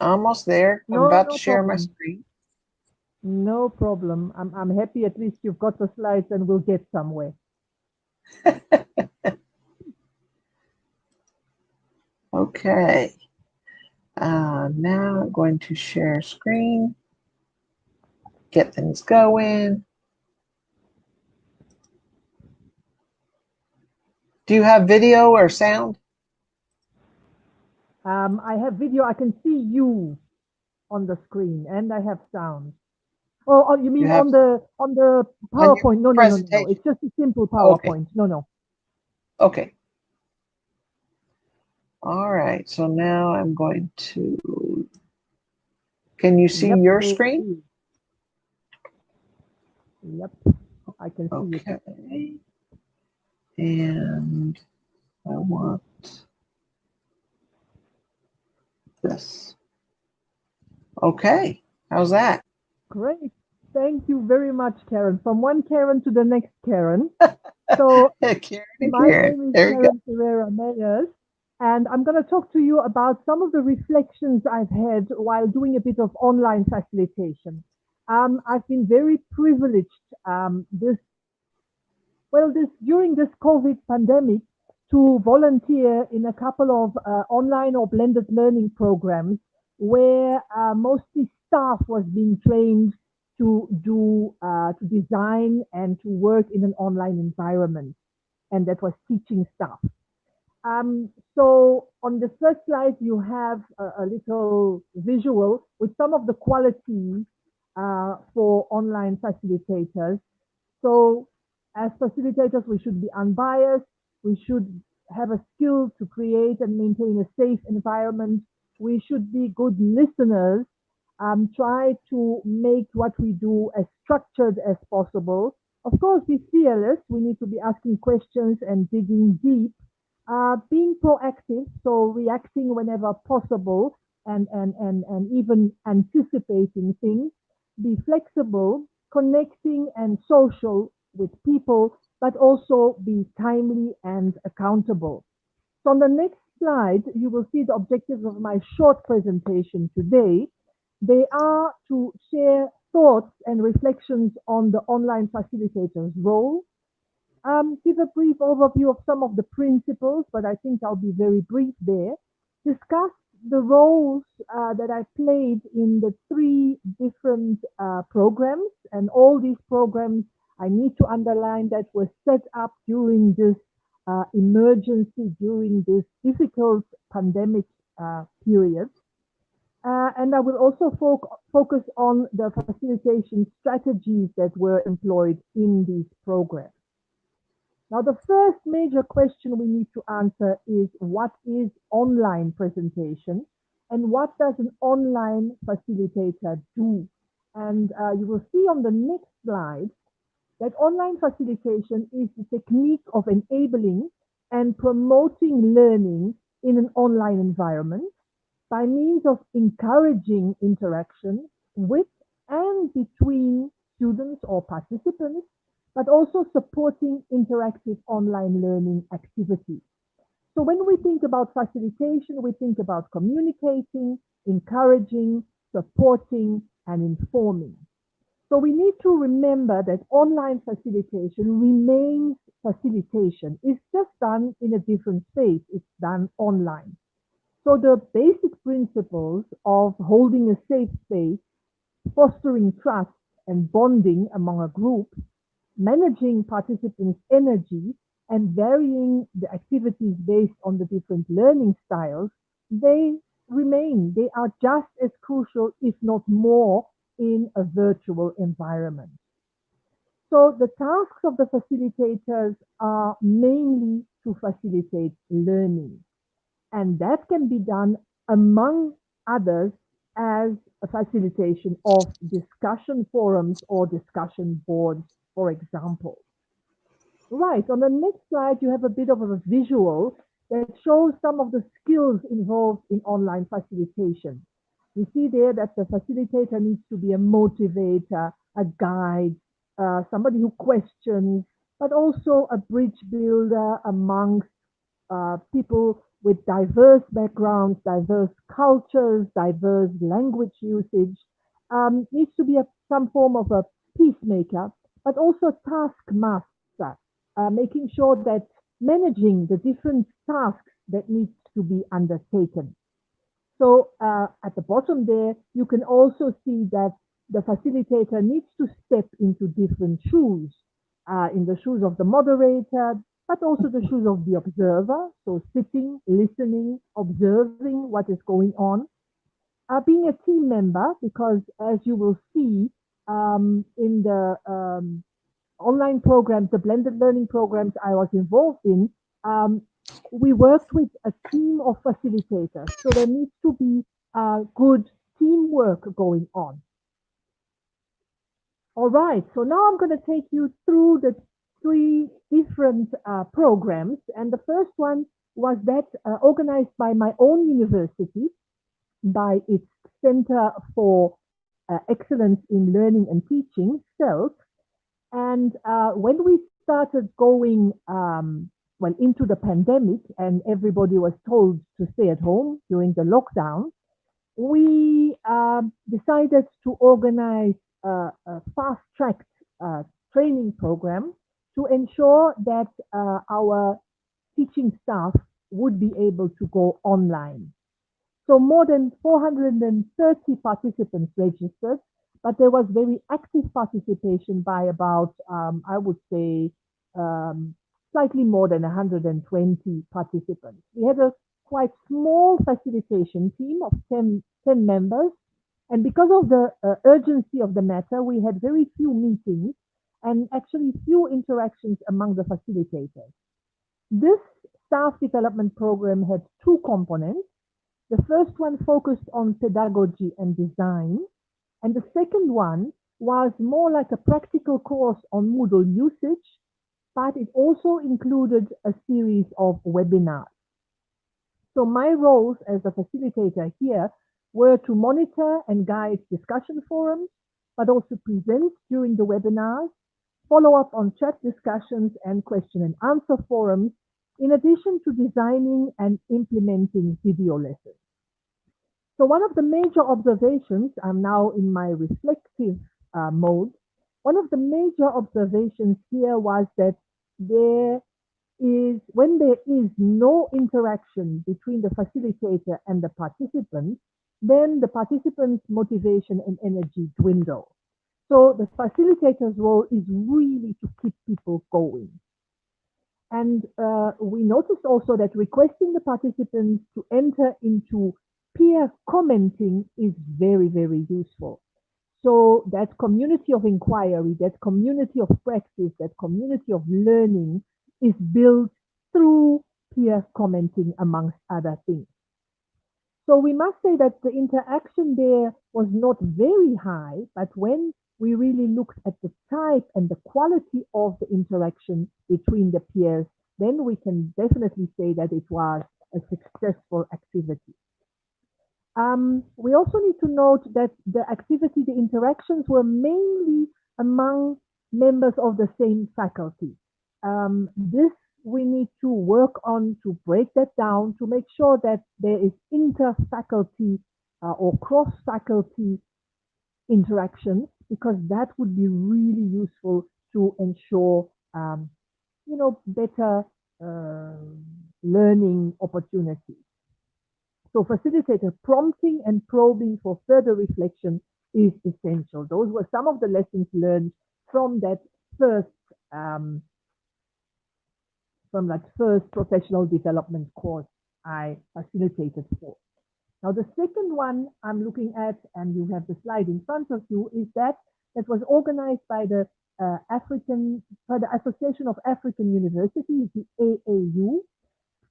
Almost there. I'm No, about to no share my problem. screen. No problem. I'm happy at least you've got the slides and we'll get somewhere. Okay. Now I'm going to share screen, get things going. Do you have video or sound? I have video. I can see you on the screen and I have sound. Oh, you You mean have on the on your PowerPoint? No, no, no, no, no. presentation. It's just a simple Oh, okay. PowerPoint. No, no. Okay. All right. So now I'm going to, can you see Yep, your we'll screen? see. Yep, I can see it. Okay. And I want this. Okay. How's that? Great. Thank you very much, Karen. From one Karen to the next Karen. So Karen and my Karen. name is There we go. Karen Ferreira-Meyers, and I'm going to talk to you about some of the reflections I've had while doing a bit of online facilitation. I've been very privileged this during this COVID pandemic to volunteer in a couple of online or blended learning programs where mostly staff was being trained to design and to work in an online environment, and that was teaching staff. So on the first slide, you have a little visual with some of the qualities for online facilitators. So as facilitators, we should be unbiased. We should have a skill to create and maintain a safe environment. We should be good listeners. Try to make what we do as structured as possible. Of course, be fearless. We need to be asking questions and digging deep. Being proactive, so reacting whenever possible and even anticipating things. Be flexible, connecting and social with people, but also be timely and accountable. So on the next slide, you will see the objectives of my short presentation today. They are to share thoughts and reflections on the online facilitator's role, give a brief overview of some of the principles, but I think I'll be very brief there. Discuss the roles that I played in the three different programs, and all these programs, I need to underline that were set up during this emergency, during this difficult pandemic period. And I will also focus on the facilitation strategies that were employed in these programs. Now, the first major question we need to answer is what is online presentation and what does an online facilitator do? And you will see on the next slide that online facilitation is the technique of enabling and promoting learning in an online environment by means of encouraging interaction with and between students or participants, but also supporting interactive online learning activities. So when we think about facilitation, we think about communicating, encouraging, supporting, and informing. So we need to remember that online facilitation remains facilitation. It's just done in a different space. It's done online. So the basic principles of holding a safe space, fostering trust and bonding among a group, managing participants' energy, and varying the activities based on the different learning styles, they remain. They are just as crucial, if not more, in a virtual environment. So the tasks of the facilitators are mainly to facilitate learning. And that can be done among others as a facilitation of discussion forums or discussion boards, for example. Right, on the next slide, you have a bit of a visual that shows some of the skills involved in online facilitation. You see there that the facilitator needs to be a motivator, a guide, somebody who questions, but also a bridge builder amongst people with diverse backgrounds, diverse cultures, diverse language usage, needs to be some form of a peacemaker, but also taskmaster, making sure that managing the different tasks that need to be undertaken. So at the bottom there, you can also see that the facilitator needs to step into different shoes, in the shoes of the moderator, but also the shoes of the observer. So sitting, listening, observing what is going on. Being a team member, because as you will see in the online programs, the blended learning programs I was involved in, we worked with a team of facilitators. So there needs to be good teamwork going on. All right, so now I'm going to take you through the three different programs. And the first one was that organized by my own university, by its Center for Excellence in Learning and Teaching, CELT. And when we started going well into the pandemic and everybody was told to stay at home during the lockdown, we decided to organize a fast-tracked training program to ensure that our teaching staff would be able to go online. So more than 430 participants registered, but there was very active participation by about, I would say, slightly more than 120 participants. We had a quite small facilitation team of 10 members. And because of the urgency of the matter, we had very few meetings and actually few interactions among the facilitators. This staff development program had two components. The first one focused on pedagogy and design, and the second one was more like a practical course on Moodle usage, but it also included a series of webinars. So my roles as a facilitator here were to monitor and guide discussion forums, but also present during the webinars, follow up on chat discussions and question and answer forums, in addition to designing and implementing video lessons. So one of the major observations, I'm now in my reflective mode, one of the major observations here was that when there is no interaction between the facilitator and the participants, then the participants' motivation and energy dwindle. So the facilitator's role is really to keep people going. And we noticed also that requesting the participants to enter into peer commenting is very, very useful. So that community of inquiry, that community of practice, that community of learning is built through peer commenting, amongst other things. So we must say that the interaction there was not very high, but when we really looked at the type and the quality of the interaction between the peers, then we can definitely say that it was a successful activity. We also need to note that the activity, the interactions were mainly among members of the same faculty. This we need to work on to break that down, to make sure that there is inter-faculty or cross-faculty interaction, because that would be really useful to ensure, better learning opportunities. So facilitator prompting and probing for further reflection is essential. Those were some of the lessons learned from that first professional development course I facilitated for. Now the second one I'm looking at, and you have the slide in front of you, is that was organized by the Association of African Universities, the AAU,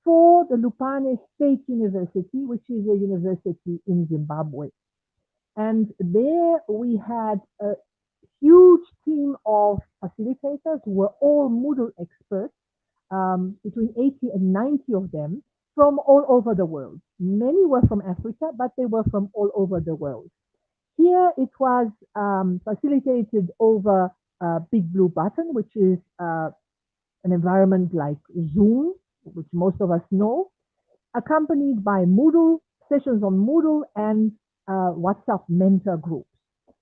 for the Lupane State University, which is a university in Zimbabwe. And there we had a huge team of facilitators who were all Moodle experts, between 80 and 90 of them from all over the world. Many were from Africa, but they were from all over the world. Here it was facilitated over Big Blue Button, which is an environment like Zoom, which most of us know. accompanied by Moodle, sessions on Moodle and WhatsApp mentor groups.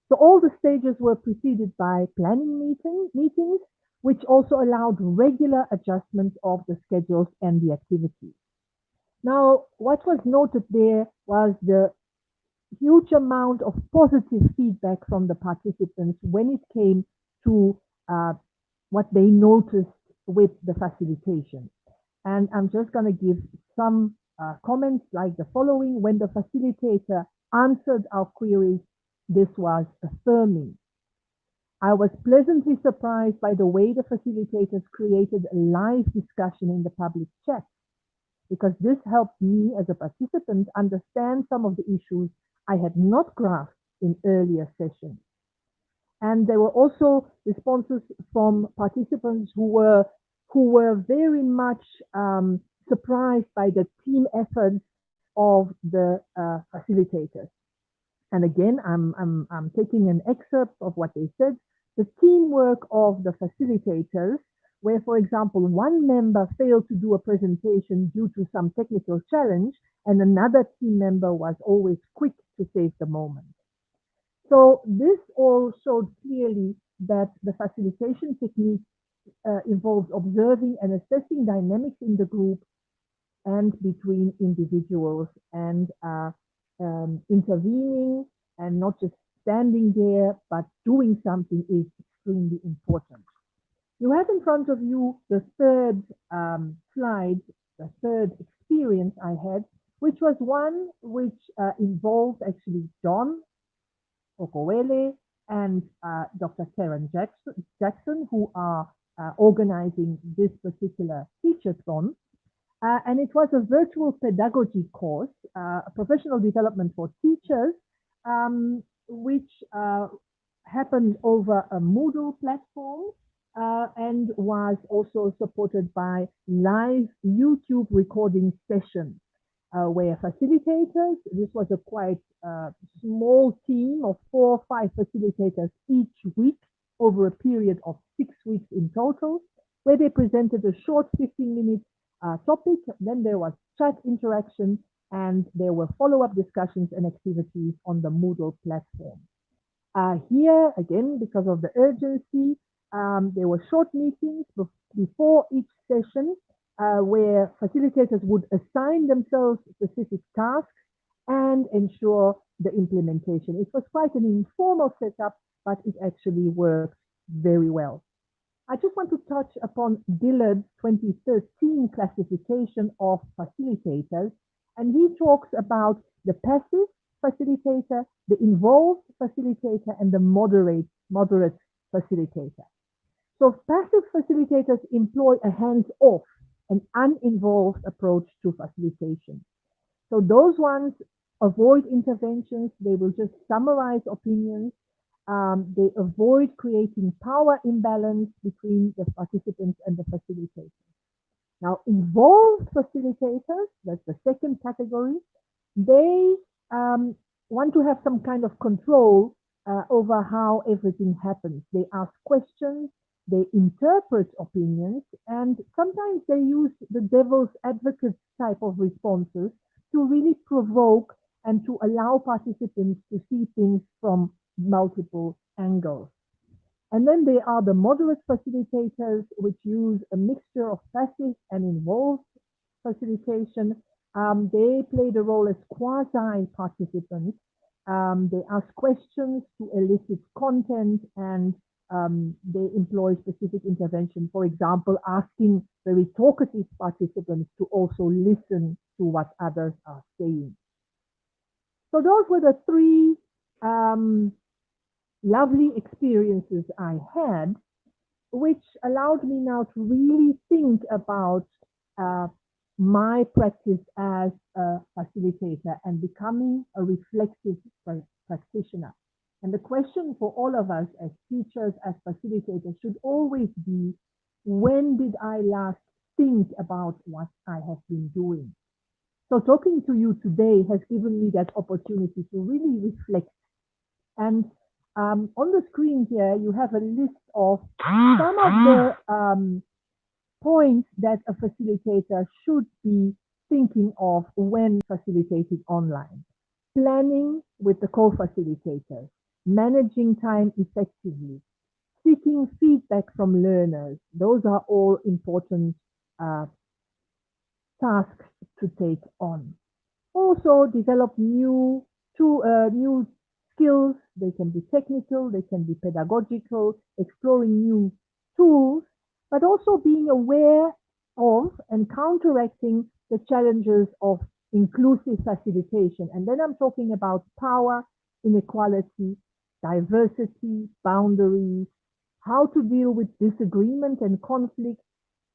So all the stages were preceded by planning meetings, which also allowed regular adjustments of the schedules and the activities. Now, what was noted there was the huge amount of positive feedback from the participants when it came to what they noticed with the facilitation. And I'm just going to give some comments like the following. When the facilitator answered our queries, this was affirming. I was pleasantly surprised by the way the facilitators created a live discussion in the public chat, because this helped me as a participant understand some of the issues I had not grasped in earlier sessions. And there were also responses from participants who were very much surprised by the team efforts of the facilitators. And again, I'm taking an excerpt of what they said. The teamwork of the facilitators, where, for example, one member failed to do a presentation due to some technical challenge, and another team member was always quick to save the moment. So this all showed clearly that the facilitation technique involves observing and assessing dynamics in the group and between individuals, and intervening and not just standing there, but doing something is extremely important. You have in front of you the third slide, the third experience I had, which was one which involved actually John Okowele and Dr. Karen Jackson, who are organizing this particular teachathon. And it was a virtual pedagogy course, professional development for teachers, which happened over a Moodle platform and was also supported by live YouTube recording sessions where facilitators, this was a quite small team of 4 or 5 facilitators each week over a period of 6 weeks in total, where they presented a short 15-minute topic. Then there was chat interaction, and there were follow-up discussions and activities on the Moodle platform. Here, again, because of the urgency, there were short meetings before each session where facilitators would assign themselves specific tasks and ensure the implementation. It was quite an informal setup, but it actually worked very well. I just want to touch upon Dillard's 2013 classification of facilitators, and he talks about the passive facilitator, the involved facilitator, and the moderate facilitator. So passive facilitators employ a hands-off and uninvolved approach to facilitation. So those ones avoid interventions, they will just summarize opinions, they avoid creating power imbalance between the participants and the facilitators. Now, involved facilitators, that's the second category, they want to have some kind of control over how everything happens. They ask questions, they interpret opinions, and sometimes they use the devil's advocate type of responses to really provoke and to allow participants to see things from multiple angles. And then there are the moderate facilitators, which use a mixture of passive and involved facilitation. They play the role as quasi-participants. They ask questions to elicit content, and they employ specific intervention. For example, asking very talkative participants to also listen to what others are saying. So those were the 3 lovely experiences I had, which allowed me now to really think about my practice as a facilitator and becoming a reflective practitioner. And the question for all of us as teachers, as facilitators, should always be, when did I last think about what I have been doing? So talking to you today has given me that opportunity to really reflect. And on the screen here, you have a list of some of the points that a facilitator should be thinking of when facilitating online. Planning with the co-facilitators, managing time effectively, seeking feedback from learners. Those are all important uh, tasks to take on. Also develop new skills. They can be technical, they can be pedagogical, exploring new tools, but also being aware of and counteracting the challenges of inclusive facilitation. And then I'm talking about power, inequality, diversity, boundaries, how to deal with disagreement and conflict,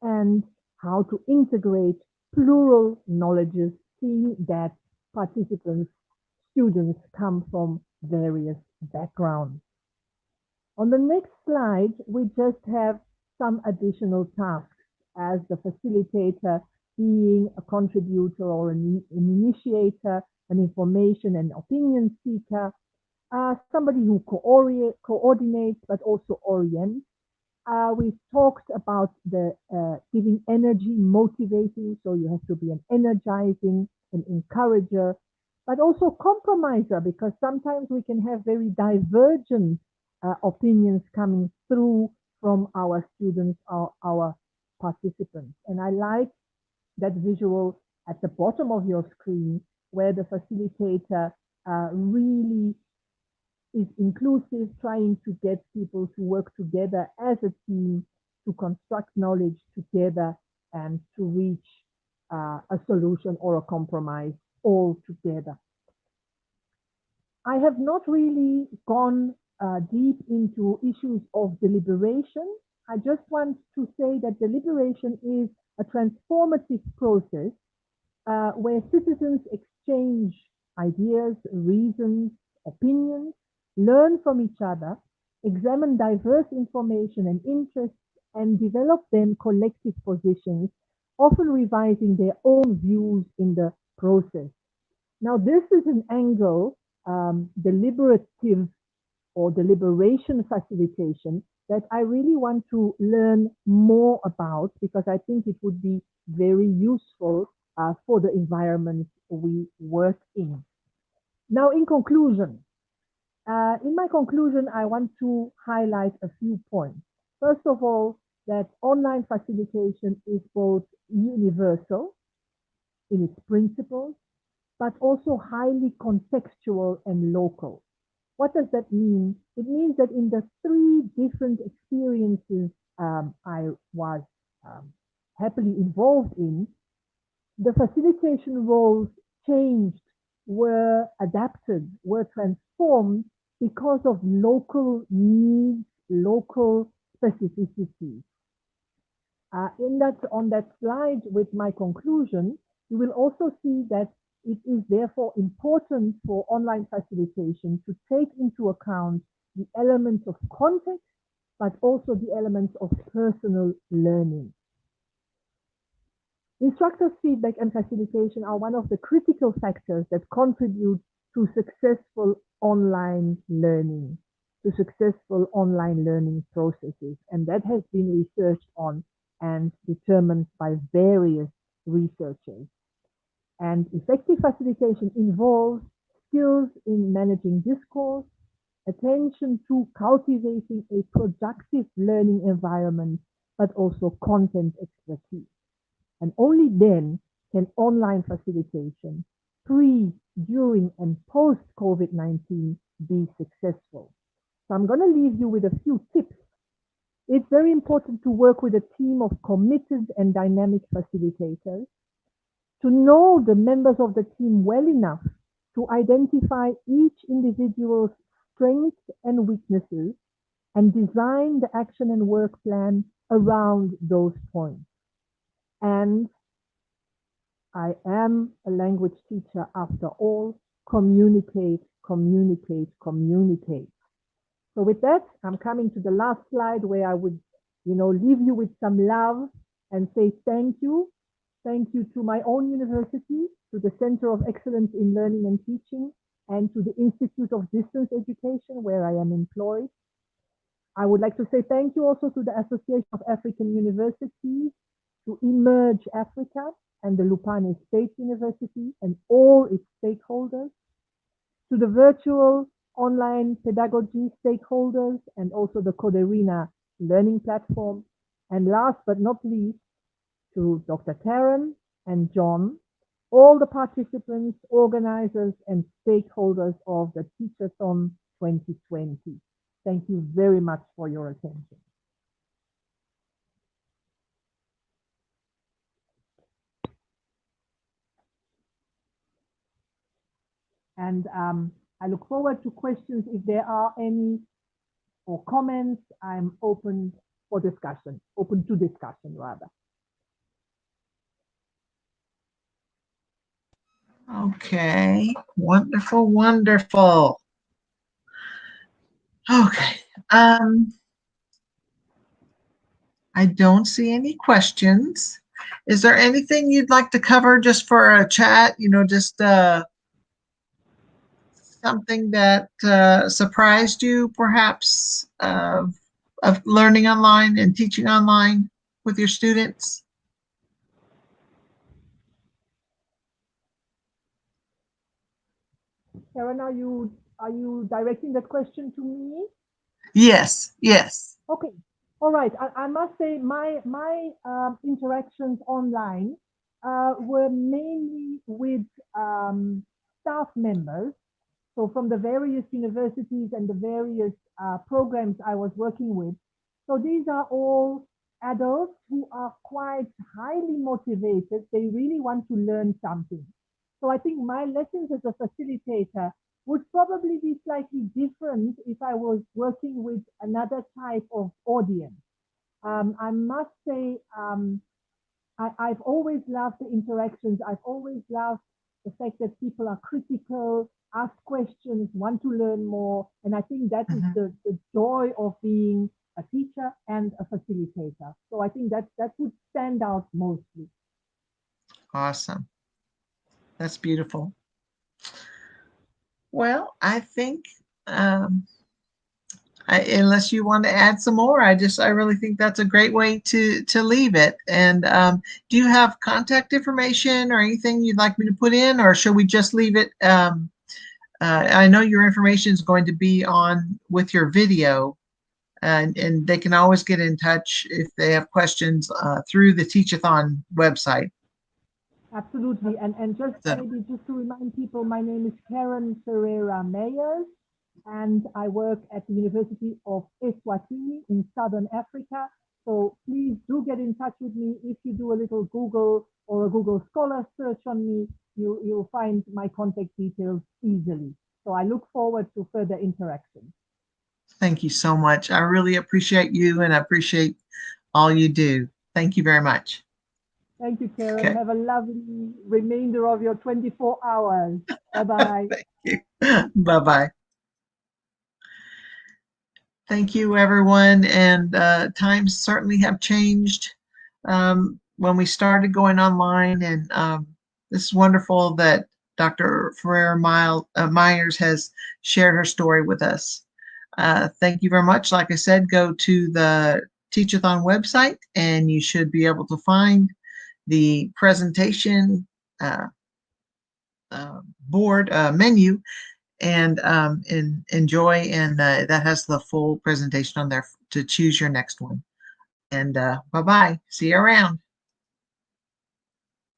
and how to integrate plural knowledges, seeing that participants, students come from various backgrounds. On the next slide, we just have some additional tasks as the facilitator, being a contributor or an initiator, an information and opinion seeker, somebody who coordinates but also orients. We talked about the giving energy, motivating, so you have to be an energizing, an encourager, but also compromiser, because sometimes we can have very divergent opinions coming through from our students or our participants. And I like that visual at the bottom of your screen where the facilitator really is inclusive, trying to get people to work together as a team to construct knowledge together and to reach a solution or a compromise all together. I have not really gone deep into issues of deliberation. I just want to say that deliberation is a transformative process where citizens exchange ideas, reasons, opinions, learn from each other, examine diverse information and interests, and develop then collective positions, often revising their own views in the process. Now, this is an angle, deliberative or deliberation facilitation, that I really want to learn more about because I think it would be very useful for the environment we work in. Now, in my conclusion, I want to highlight a few points. First of all, that online facilitation is both universal in its principles, but also highly contextual and local. What does that mean? It means that in the three different experiences I was happily involved in, the facilitation roles changed, were adapted, were transformed because of local needs, local specificities. On that slide with my conclusion, you will also see that it is therefore important for online facilitation to take into account the elements of context, but also the elements of personal learning. Instructors' feedback and facilitation are one of the critical factors that contribute to successful online learning, to successful online learning processes. And that has been researched on and determined by various researchers. And effective facilitation involves skills in managing discourse, attention to cultivating a productive learning environment, but also content expertise. And only then can online facilitation, pre, during, and post COVID-19 be successful. So I'm going to leave you with a few tips. It's very important to work with a team of committed and dynamic facilitators, to know the members of the team well enough to identify each individual's strengths and weaknesses and design the action and work plan around those points. And I am a language teacher after all. Communicate, communicate, communicate. So with that, I'm coming to the last slide where I would, leave you with some love and say thank you. Thank you to my own university, to the Center of Excellence in Learning and Teaching, and to the Institute of Distance Education, where I am employed. I would like to say thank you also to the Association of African Universities, to to Emerge Africa and the Lupane State University and all its stakeholders, to the virtual online pedagogy stakeholders and also the Coderina learning platform, and last but not least, to Dr. Karen and John, all the participants, organizers, and stakeholders of the Teachathon 2020. Thank you very much for your attention. And I look forward to questions if there are any, or comments. I'm open for discussion, open to discussion rather. Okay, wonderful, wonderful. Okay, I don't see any questions. Is there anything you'd like to cover just for a chat? You know, just something that surprised you, perhaps, of learning online and teaching online with your students? Karen, are you directing that question to me? Yes, yes. Okay, all right. I must say my interactions online were mainly with staff members. So from the various universities and the various programs I was working with. So these are all adults who are quite highly motivated. They really want to learn something. So I think my lessons as a facilitator would probably be slightly different if I was working with another type of audience. I must say, I've always loved the interactions. I've always loved the fact that people are critical, ask questions, want to learn more. And I think that is the joy of being a teacher and a facilitator. So I think that would stand out mostly. Awesome. That's beautiful. Well, I think unless you want to add some more, I really think that's a great way to leave it. And do you have contact information or anything you'd like me to put in, or should we just leave it? I know your information is going to be on with your video, and they can always get in touch if they have questions through the Teachathon website. Absolutely. And maybe just to remind people, my name is Karen Ferreira-Meyers, and I work at the University of Eswatini in Southern Africa. So please do get in touch with me. If you do a little Google or a Google Scholar search on me, you'll find my contact details easily. So I look forward to further interaction. Thank you so much. I really appreciate you, and I appreciate all you do. Thank you very much. Thank you, Karen. Okay. Have a lovely remainder of your 24 hours. Bye-bye. Thank you. Bye-bye. Thank you, everyone. And times certainly have changed when we started going online. And this is wonderful that Dr. Ferreira-Meyers has shared her story with us. Thank you very much. Like I said, go to the Teachathon website, and you should be able to find the presentation board menu, and enjoy, and that has the full presentation on there to choose your next one. And bye-bye. See you around.